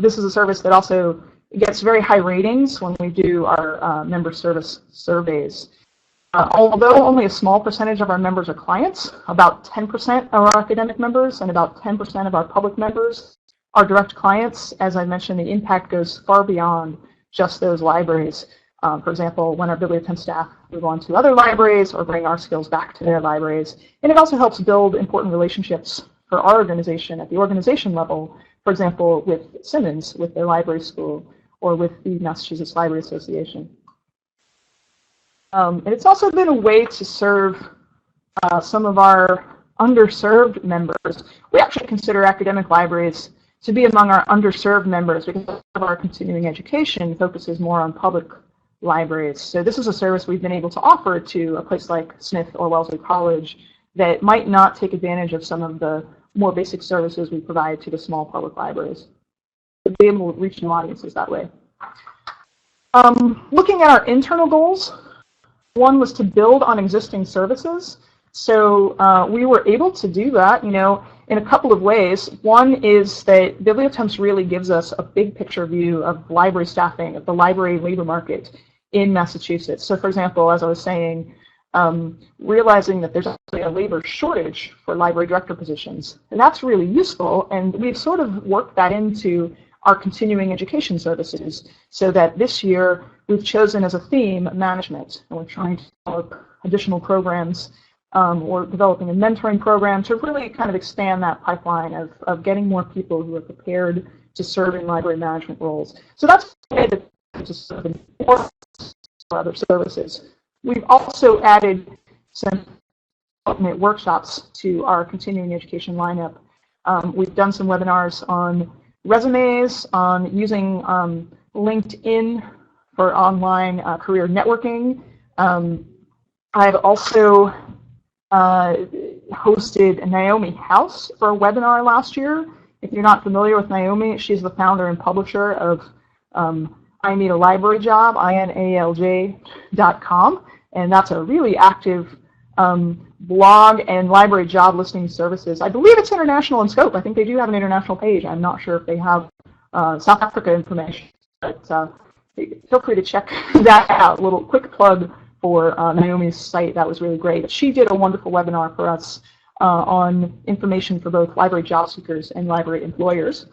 This is a service that also gets very high ratings when we do our member service surveys. Although only a small percentage of our members are clients, about 10% of our academic members and about 10% of our public members are direct clients. As I mentioned, the impact goes far beyond just those libraries. For example, when our BiblioTemp staff move on to other libraries or bring our skills back to their libraries. And it also helps build important relationships for our organization at the organization level, for example, with Simmons, with their library school, or with the Massachusetts Library Association. And it's also been a way to serve some of our underserved members. We actually consider academic libraries to be among our underserved members because our continuing education focuses more on public libraries. So this is a service we've been able to offer to a place like Smith or Wellesley College that might not take advantage of some of the more basic services we provide to the small public libraries. To be able to reach new audiences that way. Looking at our internal goals, one was to build on existing services. So we were able to do that, you know, in a couple of ways. One is that BiblioTemp really gives us a big picture view of library staffing, of the library labor market in Massachusetts. So for example, as I was saying, realizing that there's actually a labor shortage for library director positions. And that's really useful, and we've sort of worked that into our continuing education services, so that this year we've chosen as a theme management, and we're trying to develop additional programs. We're developing a mentoring program to really kind of expand that pipeline of getting more people who are prepared to serve in library management roles. So that's a way to serve in other services. We've also added some development workshops to our continuing education lineup. We've done some webinars on resumes, on using LinkedIn for online career networking. I've also hosted Naomi House for a webinar last year. If you're not familiar with Naomi, she's the founder and publisher of I Need a Library Job, INALJ.com, and that's a really active blog and library job listing services. I believe it's international in scope. I think they do have an international page. I'm not sure if they have South Africa information, but feel free to check that out. A little quick plug for Naomi's site. That was really great. She did a wonderful webinar for us on information for both library job seekers and library employers.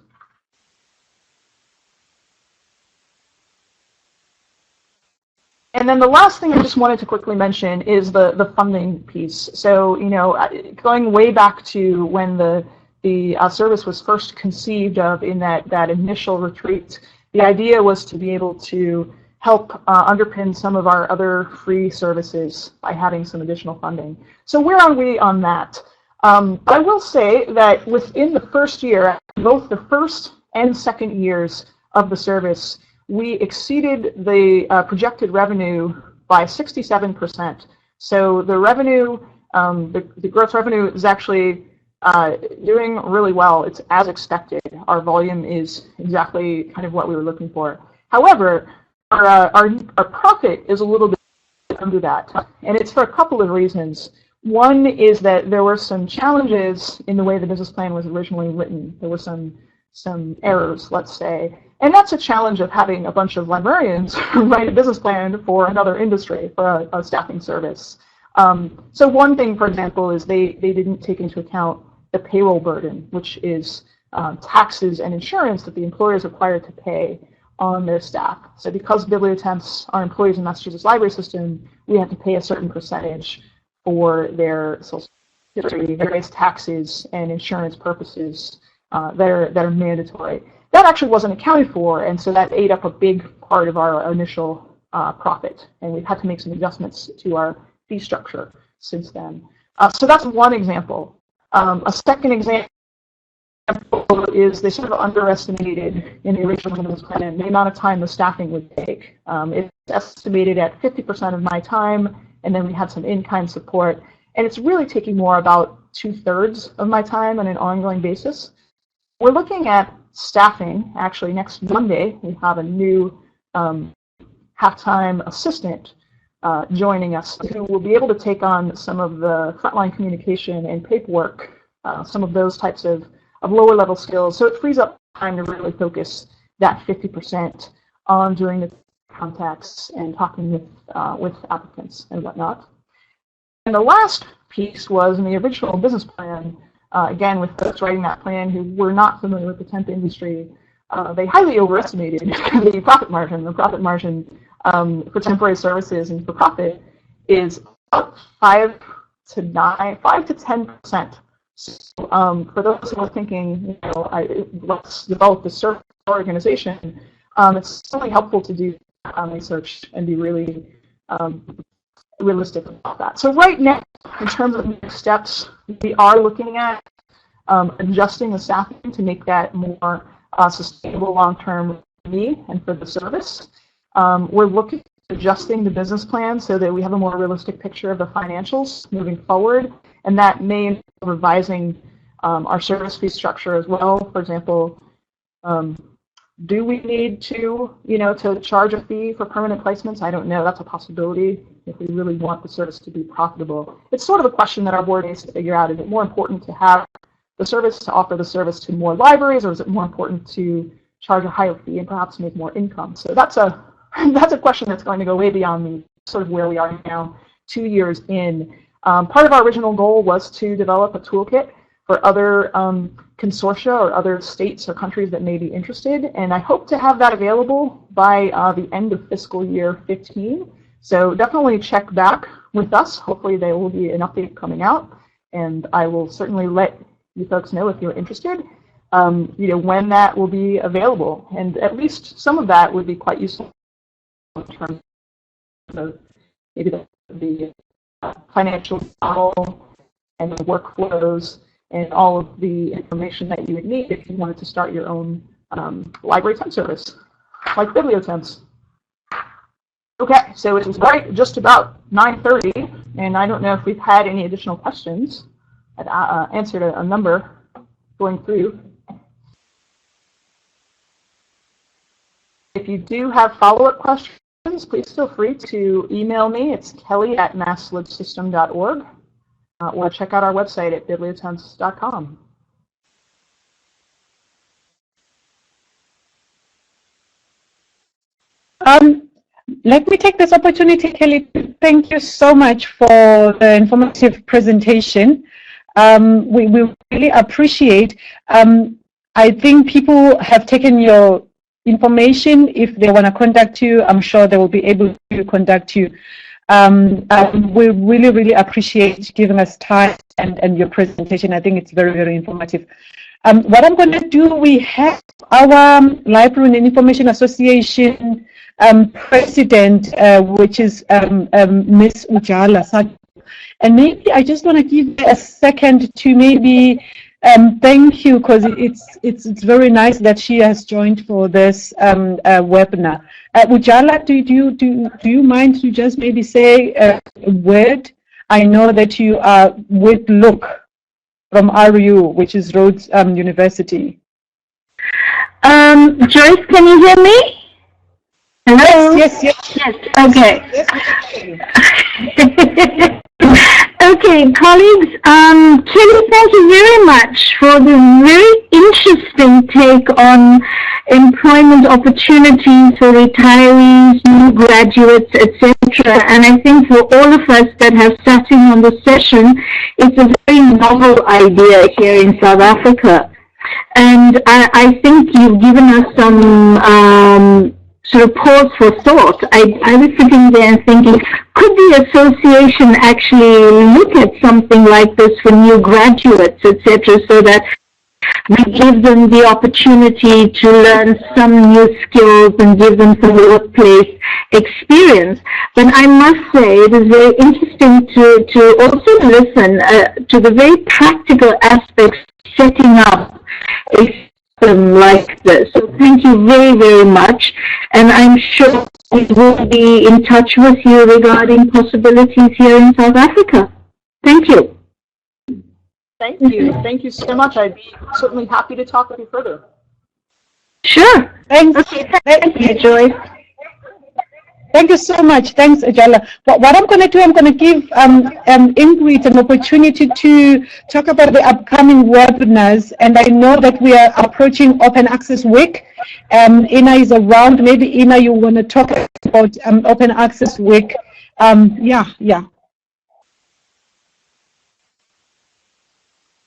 And then the last thing I just wanted to quickly mention is the funding piece. So, you know, going way back to when the service was first conceived of in that initial retreat, the idea was to be able to help underpin some of our other free services by having some additional funding. So where are we on that? I will say that within the first year, both the first and second years of the service, we exceeded the projected revenue by 67%. So the revenue, the gross revenue is actually doing really well. It's as expected. Our volume is exactly kind of what we were looking for. However, our profit is a little bit under that, and it's for a couple of reasons. One is that there were some challenges in the way the business plan was originally written. There were some errors, let's say. And that's a challenge of having a bunch of librarians write a business plan for another industry, for a staffing service. So one thing, for example, is they didn't take into account the payroll burden, which is taxes and insurance that the employer is required to pay on their staff. So because BiblioTemps are employees in Massachusetts library system, we have to pay a certain percentage for their social security, various taxes and insurance purposes that are mandatory. That actually wasn't accounted for, and so that ate up a big part of our initial profit, and we've had to make some adjustments to our fee structure since then. So that's one example. A second example is they sort of underestimated in the original business plan the amount of time the staffing would take. It's estimated at 50% of my time, and then we had some in-kind support, and it's really taking more about 2/3 of my time on an ongoing basis. We're looking at staffing. Actually, next Monday, we have a new half-time assistant joining us who will be able to take on some of the frontline communication and paperwork, some of those types of lower-level skills. So it frees up time to really focus that 50% on doing the contacts and talking with applicants and whatnot. And the last piece was in the original business plan. Again, with folks writing that plan who were not familiar with the temp industry, they highly overestimated the profit margin. The profit margin for temporary services and for profit is about 5 to 10%. So for those who are thinking, you know, let's develop this service organization, it's certainly helpful to do research and be really realistic about that. So right now, in terms of next steps, we are looking at adjusting the staffing to make that more sustainable long-term for me and for the service. We're looking at adjusting the business plan so that we have a more realistic picture of the financials moving forward, and that may involve revising our service fee structure as well. For example, do we need to, to charge a fee for permanent placements? I don't know. That's a possibility if we really want the service to be profitable. It's sort of a question that our board needs to figure out. Is it more important to have the service, to offer the service to more libraries, or is it more important to charge a higher fee and perhaps make more income? So that's a question that's going to go way beyond the sort of where we are now, 2 years in. Part of our original goal was to develop a toolkit for other consortia or other states or countries that may be interested, and I hope to have that available by the end of fiscal year 15. So definitely check back with us. Hopefully there will be an update coming out, and I will certainly let you folks know if you're interested, when that will be available. And at least some of that would be quite useful in terms of maybe the financial model and the workflows and all of the information that you would need if you wanted to start your own library temp service, like BiblioTemps. Okay, so it is right just about 9:30, and I don't know if we've had any additional questions. I've answered a number going through. If you do have follow-up questions, please feel free to email me. It's kelly@masslibsystem.org, or check out our website at bibliotemps.com. Let me take this opportunity, Kelly, to thank you so much for the informative presentation. We really appreciate. I think people have taken your information. If they want to contact you, I'm sure they will be able to contact you. We really, really appreciate giving us time and your presentation. I think it's very, very informative. What I'm going to do, we have our Library and Information Association president, which is Miss Ujala. And maybe I just want to give a second to maybe thank you, because it's very nice that she has joined for this webinar. Ujala, do you mind to just maybe say a word? I know that you are with Look from RU, which is Rhodes University. Joyce, can you hear me? Hello? Yes. Okay. Okay, colleagues, Kelly, thank you very much for the very interesting take on employment opportunities for retirees, new graduates, etc. And I think for all of us that have sat in on the session, it's a very novel idea here in South Africa. And I think you've given us some sort of pause for thought. I was sitting there and thinking, could the association actually look at something like this for new graduates, etc., so that we give them the opportunity to learn some new skills and give them some workplace experience. But I must say it is very interesting to also listen to the very practical aspects setting up a system like this. So thank you very, very much. And I'm sure we will be in touch with you regarding possibilities here in South Africa. Thank you. Thank you. Thank you so much. I'd be certainly happy to talk with you further. Sure. Thanks. Okay, thank you, Joyce. Thank you so much. Thanks, Ujala. What I'm going to do, I'm going to give Ingrid an opportunity to talk about the upcoming webinars. And I know that we are approaching Open Access Week. Ina is around. Maybe, Ina, you want to talk about Open Access Week. Yeah.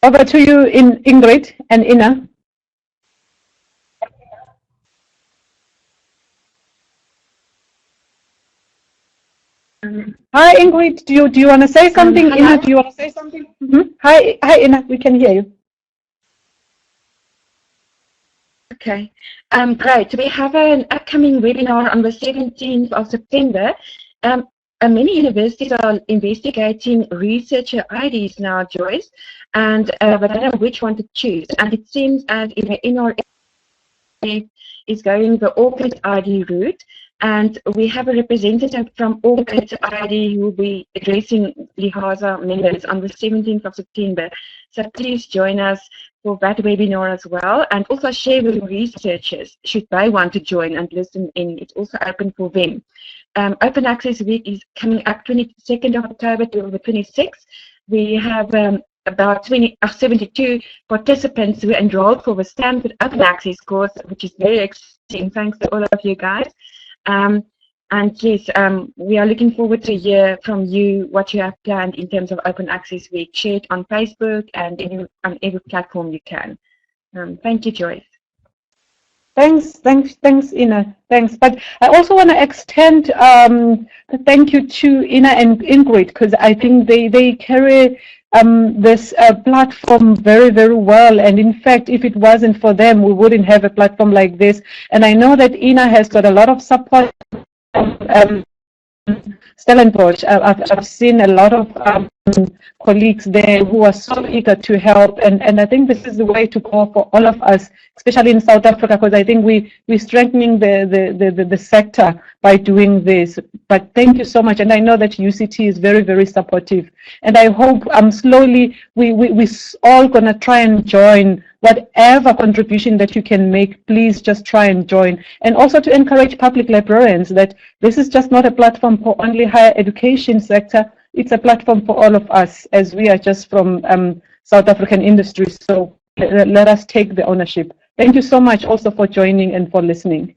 Over to you, Ingrid and Ina. Hi, Ingrid. Do you want to say something? Ina, do you want to say something? Hi, Ina. We can hear you. Okay. Great. We have an upcoming webinar on the 17th of September. Many universities are investigating researcher IDs now, Joyce, and but I don't know which one to choose. And it seems as if the NRA is going the Orchid ID route. And we have a representative from Orchid ID who will be addressing LIASA members on the 17th of September. So please join us for that webinar as well. And also share with researchers, should they want to join and listen in. It's also open for them. Open Access Week is coming up 22nd of October to the 26th. We have about 72 participants who enrolled for the Stanford Open Access course, which is very exciting. Thanks to all of you guys. And yes, we are looking forward to hear from you what you have planned in terms of Open Access Week. Share it on Facebook and on every platform you can. Thank you, Joyce. Thanks, Ina. Thanks. But I also want to extend a thank you to Ina and Ingrid, because I think they carry this platform very, very well. And in fact, if it wasn't for them, we wouldn't have a platform like this. And I know that Ina has got a lot of support Stellenbosch. I've seen a lot of colleagues there who are so eager to help, and I think this is the way to go for all of us, especially in South Africa, because I think we're strengthening the sector by doing this. But thank you so much, and I know that UCT is very, very supportive, and I hope slowly we all gonna try and join. Whatever contribution that you can make, please just try and join. And also to encourage public librarians that this is just not a platform for only higher education sector, it's a platform for all of us, as we are just from South African industry. So let us take the ownership. Thank you so much also for joining and for listening.